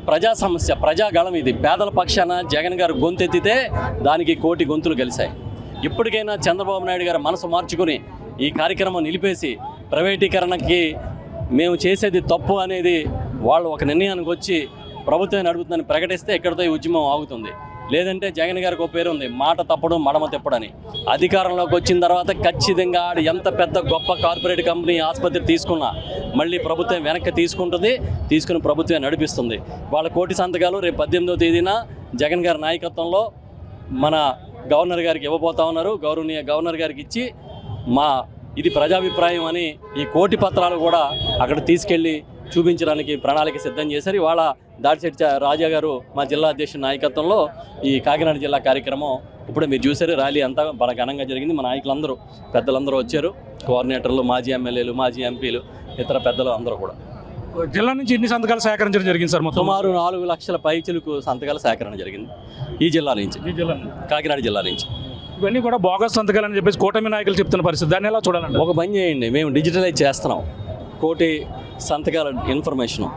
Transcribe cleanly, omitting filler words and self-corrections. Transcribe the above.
ప్రజా సమస్య, ప్రజాగళం. ఇది పేదల పక్షాన జగన్ గారు గొంతెత్తితే దానికి కోటి గొంతులు కలిశాయి. ఇప్పటికైనా చంద్రబాబు నాయుడు గారు మనసు మార్చుకుని ఈ కార్యక్రమం నిలిపేసి ప్రైవేటీకరణకి మేము చేసేది తప్పు అనేది వాళ్ళు ఒక నిర్ణయానికి వచ్చి ప్రభుత్వం నడుపుతుందని ప్రకటిస్తే ఎక్కడితో ఈ ఉద్యమం ఆగుతుంది. లేదంటే జగన్ గారికి ఒక పేరు ఉంది, మాట తప్పడం మడమ తిప్పడని. అధికారంలోకి వచ్చిన తర్వాత ఖచ్చితంగా ఆడు ఎంత పెద్ద గొప్ప కార్పొరేట్ కంపెనీ ఆసుపత్రి తీసుకున్నా మళ్ళీ ప్రభుత్వం వెనక్కి తీసుకుని ప్రభుత్వం నడిపిస్తుంది. వాళ్ళ కోటి సంతకాలు రేపు 18వ తేదీన జగన్ గారి నాయకత్వంలో మన గవర్నర్ గారికి ఇవ్వబోతా ఉన్నారు. గౌరవనీయ గవర్నర్ గారికి ఇచ్చి ఇది ప్రజాభిప్రాయం అని ఈ కోటి పత్రాలు కూడా అక్కడ తీసుకెళ్ళి చూపించడానికి ప్రణాళిక సిద్ధం చేశారు. ఇవాళ దాడిశెట్టి రాజా గారు మా జిల్లా అధ్యక్షుడి నాయకత్వంలో ఈ కాకినాడ జిల్లా కార్యక్రమం ఇప్పుడు మీరు చూశారు. ర్యాలీ అంతా బాగా ఘనంగా జరిగింది. మా నాయకులందరూ పెద్దలందరూ వచ్చారు, కోఆర్డినేటర్లు, మాజీ ఎమ్మెల్యేలు, మాజీ ఎంపీలు, ఇతర పెద్దలు అందరూ కూడా. జిల్లా నుంచి ఎన్ని సంతకాలు సేకరించడం జరిగింది సార్? సుమారు 4 లక్షల పైచిలకు సంతకాల సేకరణ జరిగింది ఈ జిల్లా నుంచి, కాకినాడ జిల్లా నుంచి. ఇవన్నీ కూడా బోగస్ సంతకాలు అని చెప్పేసి కూటమి నాయకులు చెప్తున్న పరిస్థితి, దాన్ని ఎలా చూడాలండి? ఒక పని చేయండి, మేము డిజిటలైజ్ చేస్తున్నాం కోటి సంతకాల ఇన్ఫర్మేషను.